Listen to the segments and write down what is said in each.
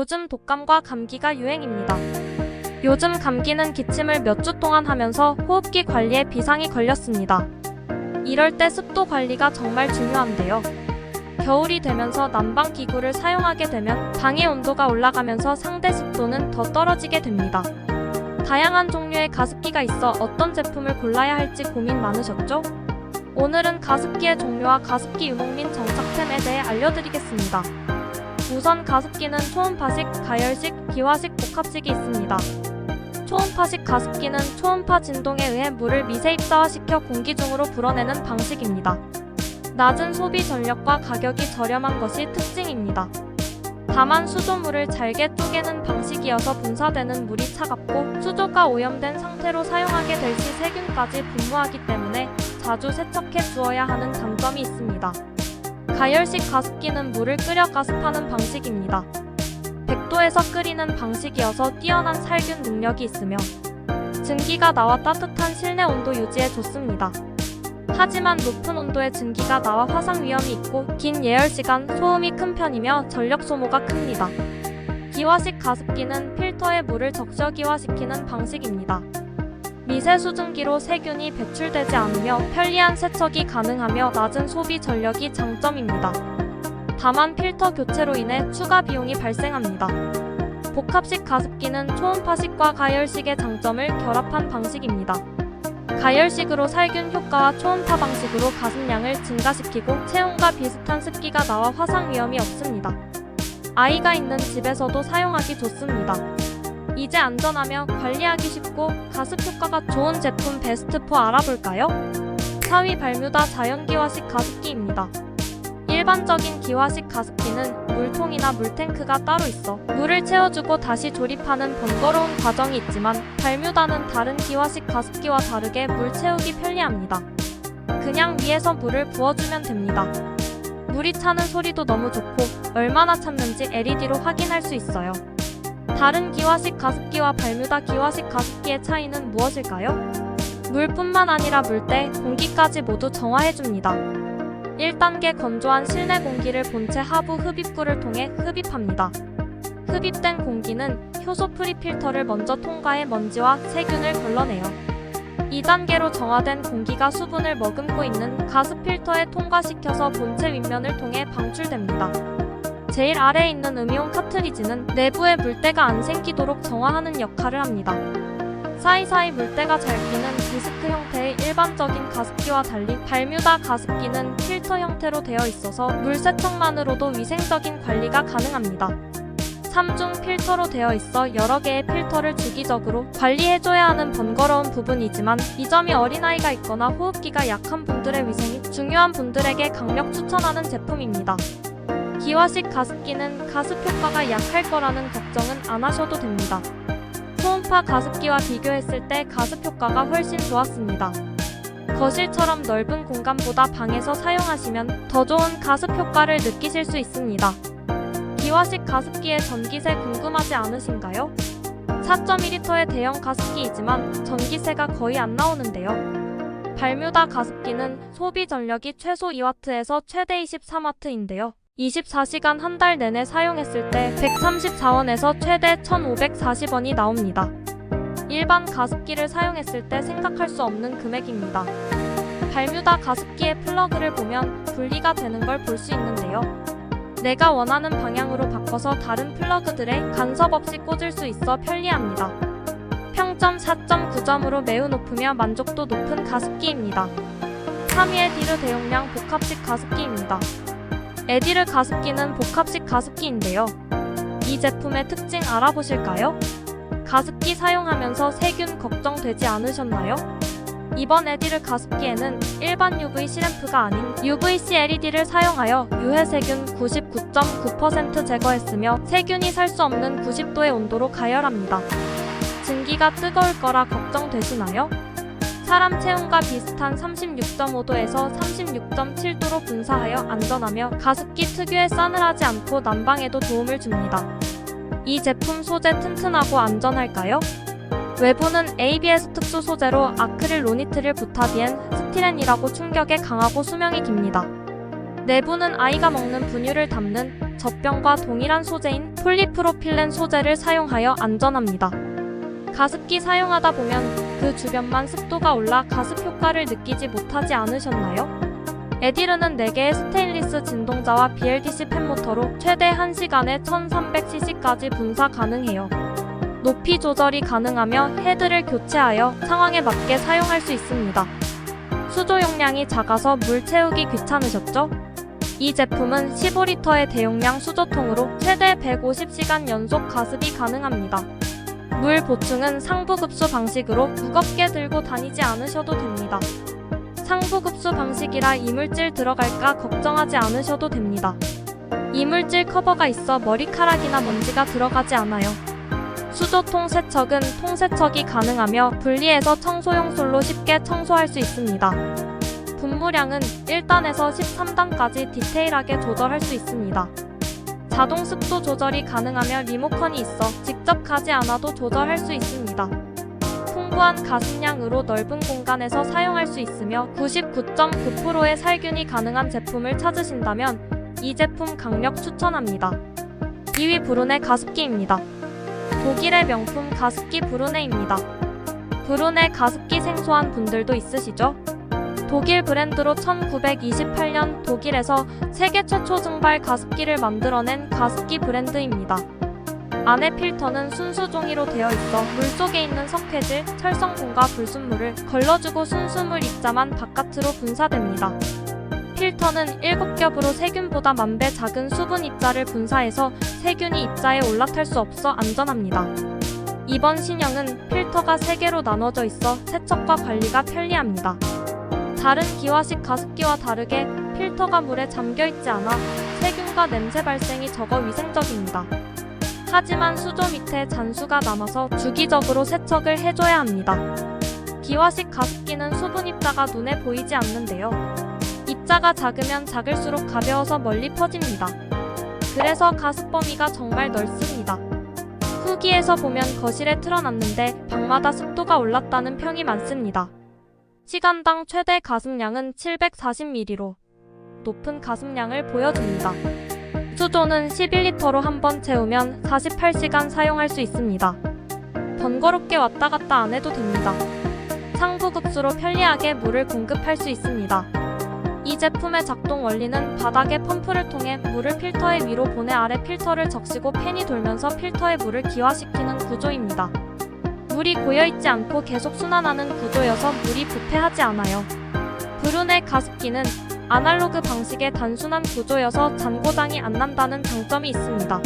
요즘 독감과 감기가 유행입니다. 요즘 감기는 기침을 몇 주 동안 하면서 호흡기 관리에 비상이 걸렸습니다. 이럴 때 습도 관리가 정말 중요한데요. 겨울이 되면서 난방 기구를 사용하게 되면 방의 온도가 올라가면서 상대 습도는 더 떨어지게 됩니다. 다양한 종류의 가습기가 있어 어떤 제품을 골라야 할지 고민 많으셨죠? 오늘은 가습기의 종류와 가습기 유목 및 정착템에 대해 알려드리겠습니다. 우선 가습기는 초음파식, 가열식, 기화식, 복합식이 있습니다. 초음파식 가습기는 초음파 진동에 의해 물을 미세 입자화시켜 공기 중으로 불어내는 방식입니다. 낮은 소비 전력과 가격이 저렴한 것이 특징입니다. 다만 수조물을 잘게 쪼개는 방식이어서 분사되는 물이 차갑고 수조가 오염된 상태로 사용하게 될 시 세균까지 분무하기 때문에 자주 세척해 주어야 하는 장점이 있습니다. 가열식 가습기는 물을 끓여 가습하는 방식입니다. 100도에서 끓이는 방식이어서 뛰어난 살균 능력이 있으며 증기가 나와 따뜻한 실내 온도 유지에 좋습니다. 하지만 높은 온도의 증기가 나와 화상 위험이 있고 긴 예열 시간 소음이 큰 편이며 전력 소모가 큽니다. 기화식 가습기는 필터에 물을 적셔기화시키는 방식입니다. 미세 수증기로 세균이 배출되지 않으며 편리한 세척이 가능하며 낮은 소비 전력이 장점입니다. 다만 필터 교체로 인해 추가 비용이 발생합니다. 복합식 가습기는 초음파식과 가열식의 장점을 결합한 방식입니다. 가열식으로 살균 효과와 초음파 방식으로 가습량을 증가시키고 체온과 비슷한 습기가 나와 화상 위험이 없습니다. 아이가 있는 집에서도 사용하기 좋습니다. 이제 안전하며 관리하기 쉽고 가습 효과가 좋은 제품 베스트 4 알아볼까요? 4위 발뮤다 자연기화식 가습기입니다. 일반적인 기화식 가습기는 물통이나 물탱크가 따로 있어 물을 채워주고 다시 조립하는 번거로운 과정이 있지만 발뮤다는 다른 기화식 가습기와 다르게 물 채우기 편리합니다. 그냥 위에서 물을 부어주면 됩니다. 물이 차는 소리도 너무 좋고 얼마나 찼는지 LED로 확인할 수 있어요. 다른 기화식 가습기와 발뮤다 기화식 가습기의 차이는 무엇일까요? 물뿐만 아니라 물때, 공기까지 모두 정화해줍니다. 1단계 건조한 실내 공기를 본체 하부 흡입구를 통해 흡입합니다. 흡입된 공기는 효소 프리 필터를 먼저 통과해 먼지와 세균을 걸러내요. 2단계로 정화된 공기가 수분을 머금고 있는 가습 필터에 통과시켜서 본체 윗면을 통해 방출됩니다. 제일 아래에 있는 음이온 카트리지는 내부에 물때가 안 생기도록 정화하는 역할을 합니다. 사이사이 물때가 잘 끼는 디스크 형태의 일반적인 가습기와 달리 발뮤다 가습기는 필터 형태로 되어 있어서 물 세척만으로도 위생적인 관리가 가능합니다. 3중 필터로 되어 있어 여러 개의 필터를 주기적으로 관리해줘야 하는 번거로운 부분이지만 이 점이 어린아이가 있거나 호흡기가 약한 분들의 위생이 중요한 분들에게 강력 추천하는 제품입니다. 기화식 가습기는 가습 효과가 약할 거라는 걱정은 안 하셔도 됩니다. 초음파 가습기와 비교했을 때 가습 효과가 훨씬 좋았습니다. 거실처럼 넓은 공간보다 방에서 사용하시면 더 좋은 가습 효과를 느끼실 수 있습니다. 기화식 가습기의 전기세 궁금하지 않으신가요? 4.2L의 대형 가습기이지만 전기세가 거의 안 나오는데요. 발뮤다 가습기는 소비 전력이 최소 2W에서 최대 23W인데요. 24시간 한 달 내내 사용했을 때 134원에서 최대 1,540원이 나옵니다. 일반 가습기를 사용했을 때 생각할 수 없는 금액입니다. 발뮤다 가습기의 플러그를 보면 분리가 되는 걸 볼 수 있는데요. 내가 원하는 방향으로 바꿔서 다른 플러그들에 간섭 없이 꽂을 수 있어 편리합니다. 평점 4.9점으로 매우 높으며 만족도 높은 가습기입니다. 3위의 에디르 대용량 복합식 가습기입니다. 에디르 가습기는 복합식 가습기인데요. 이 제품의 특징 알아보실까요? 가습기 사용하면서 세균 걱정되지 않으셨나요? 이번 에디르 가습기에는 일반 UVC 램프가 아닌 UVC LED를 사용하여 유해 세균 99.9% 제거했으며 세균이 살 수 없는 90도의 온도로 가열합니다. 증기가 뜨거울 거라 걱정되시나요? 사람 체온과 비슷한 36.5도에서 36.7도로 분사하여 안전하며 가습기 특유의 싸늘하지 않고 난방에도 도움을 줍니다. 이 제품 소재 튼튼하고 안전할까요? 외부는 ABS 특수 소재로 아크릴 로니트릴 부타디엔 스티렌이라고 충격에 강하고 수명이 깁니다. 내부는 아이가 먹는 분유를 담는 젖병과 동일한 소재인 폴리프로필렌 소재를 사용하여 안전합니다. 가습기 사용하다 보면 그 주변만 습도가 올라 가습 효과를 느끼지 못하지 않으셨나요? 에디르는 4개의 스테인리스 진동자와 BLDC 팬모터로 최대 1시간에 1300cc까지 분사 가능해요. 높이 조절이 가능하며 헤드를 교체하여 상황에 맞게 사용할 수 있습니다. 수조 용량이 작아서 물 채우기 귀찮으셨죠? 이 제품은 15리터의 대용량 수조통으로 최대 150시간 연속 가습이 가능합니다. 물 보충은 상부급수 방식으로 무겁게 들고 다니지 않으셔도 됩니다. 상부급수 방식이라 이물질 들어갈까 걱정하지 않으셔도 됩니다. 이물질 커버가 있어 머리카락이나 먼지가 들어가지 않아요. 수조통 세척은 통세척이 가능하며 분리해서 청소용 솔로 쉽게 청소할 수 있습니다. 분무량은 1단에서 13단까지 디테일하게 조절할 수 있습니다. 자동 습도 조절이 가능하며 리모컨이 있어 직접 가지 않아도 조절할 수 있습니다. 풍부한 가습량으로 넓은 공간에서 사용할 수 있으며 99.9%의 살균이 가능한 제품을 찾으신다면 이 제품 강력 추천합니다. 2위 브루네 가습기입니다. 독일의 명품 가습기 브루네입니다. 브루네 가습기 생소한 분들도 있으시죠? 독일 브랜드로 1928년 독일에서 세계 최초 증발 가습기를 만들어낸 가습기 브랜드입니다. 안에 필터는 순수 종이로 되어 있어 물속에 있는 석회질, 철성분과 불순물을 걸러주고 순수물 입자만 바깥으로 분사됩니다. 필터는 7겹으로 세균보다 10,000배 작은 수분 입자를 분사해서 세균이 입자에 올라탈 수 없어 안전합니다. 이번 신형은 필터가 3개로 나눠져 있어 세척과 관리가 편리합니다. 다른 기화식 가습기와 다르게 필터가 물에 잠겨있지 않아 세균과 냄새 발생이 적어 위생적입니다. 하지만 수조 밑에 잔수가 남아서 주기적으로 세척을 해줘야 합니다. 기화식 가습기는 수분 입자가 눈에 보이지 않는데요. 입자가 작으면 작을수록 가벼워서 멀리 퍼집니다. 그래서 가습 범위가 정말 넓습니다. 후기에서 보면 거실에 틀어놨는데 방마다 습도가 올랐다는 평이 많습니다. 시간당 최대 가습량은 740ml로 높은 가습량을 보여줍니다. 수조는 11리터로 한 번 채우면 48시간 사용할 수 있습니다. 번거롭게 왔다 갔다 안 해도 됩니다. 상부급수로 편리하게 물을 공급할 수 있습니다. 이 제품의 작동 원리는 바닥에 펌프를 통해 물을 필터의 위로 보내 아래 필터를 적시고 팬이 돌면서 필터의 물을 기화시키는 구조입니다. 물이 고여있지 않고 계속 순환하는 구조여서 물이 부패하지 않아요. 브루네 가습기는 아날로그 방식의 단순한 구조여서 잔고장이 안 난다는 장점이 있습니다.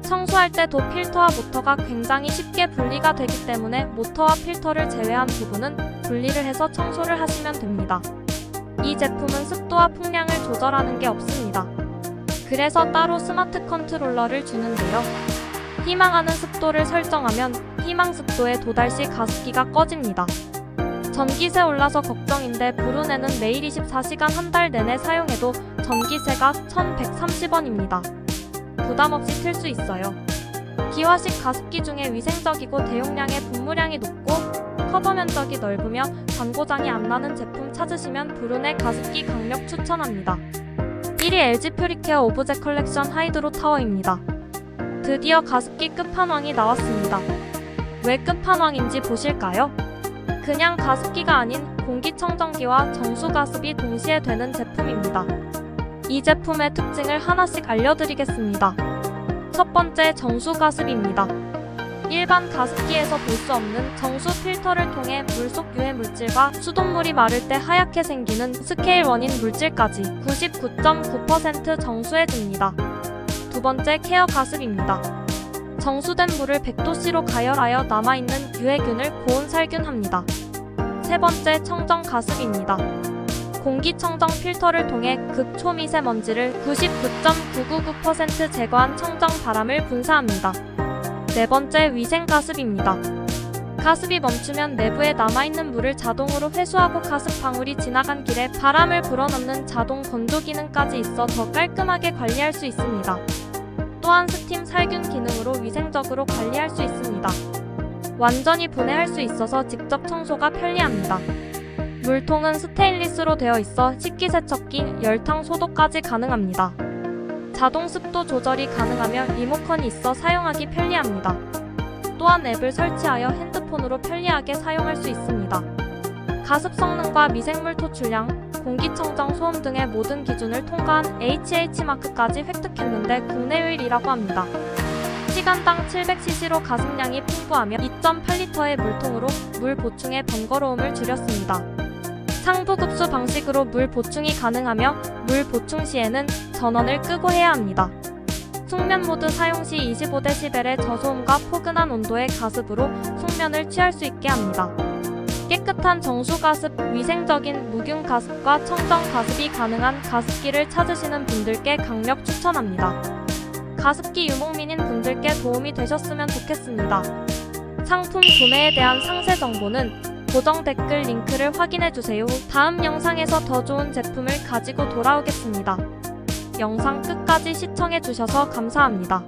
청소할 때도 필터와 모터가 굉장히 쉽게 분리가 되기 때문에 모터와 필터를 제외한 부분은 분리를 해서 청소를 하시면 됩니다. 이 제품은 습도와 풍량을 조절하는 게 없습니다. 그래서 따로 스마트 컨트롤러를 주는데요. 희망하는 습도를 설정하면 희망 습도에 도달 시 가습기가 꺼집니다. 전기세 올라서 걱정인데 브루네는 매일 24시간 한 달 내내 사용해도 전기세가 1,130원입니다. 부담없이 틀 수 있어요. 기화식 가습기 중에 위생적이고 대용량의 분무량이 높고 커버 면적이 넓으며 잔고장이 안 나는 제품 찾으시면 브루네 가습기 강력 추천합니다. 1위 LG 퓨리케어 오브제 컬렉션 하이드로 타워입니다. 드디어 가습기 끝판왕이 나왔습니다. 왜 끝판왕인지 보실까요? 그냥 가습기가 아닌 공기청정기와 정수가습이 동시에 되는 제품입니다. 이 제품의 특징을 하나씩 알려드리겠습니다. 첫 번째, 정수가습입니다. 일반 가습기에서 볼 수 없는 정수 필터를 통해 물속 유해 물질과 수돗물이 마를 때 하얗게 생기는 스케일 원인 물질까지 99.9% 정수해줍니다. 두 번째, 케어 가습입니다. 정수된 물을 100도씨로 가열하여 남아있는 유해균을 고온 살균합니다. 세 번째, 청정 가습입니다. 공기청정 필터를 통해 극초미세먼지를 99.999% 제거한 청정 바람을 분사합니다. 네 번째, 위생 가습입니다. 가습이 멈추면 내부에 남아있는 물을 자동으로 회수하고 가습 방울이 지나간 길에 바람을 불어넣는 자동 건조 기능까지 있어 더 깔끔하게 관리할 수 있습니다. 또한 스팀 살균 기능으로 위생적으로 관리할 수 있습니다. 완전히 분해할 수 있어서 직접 청소가 편리합니다. 물통은 스테인리스로 되어 있어 식기세척기, 열탕 소독까지 가능합니다. 자동 습도 조절이 가능하며 리모컨이 있어 사용하기 편리합니다. 또한 앱을 설치하여 핸드폰으로 편리하게 사용할 수 있습니다. 가습 성능과 미생물 토출량, 공기청정 소음 등의 모든 기준을 통과한 HH 마크까지 획득했는데 국내 유일이라고 합니다. 시간당 700cc로 가습량이 풍부하며 2.8리터의 물통으로 물 보충의 번거로움을 줄였습니다. 상부급수 방식으로 물 보충이 가능하며 물 보충 시에는 전원을 끄고 해야 합니다. 숙면 모드 사용 시 25dB의 저소음과 포근한 온도의 가습으로 숙면을 취할 수 있게 합니다. 깨끗한 정수가습, 위생적인 무균 가습과 청정 가습이 가능한 가습기를 찾으시는 분들께 강력 추천합니다. 가습기 유목민인 분들께 도움이 되셨으면 좋겠습니다. 상품 구매에 대한 상세 정보는 고정 댓글 링크를 확인해주세요. 다음 영상에서 더 좋은 제품을 가지고 돌아오겠습니다. 영상 끝까지 시청해주셔서 감사합니다.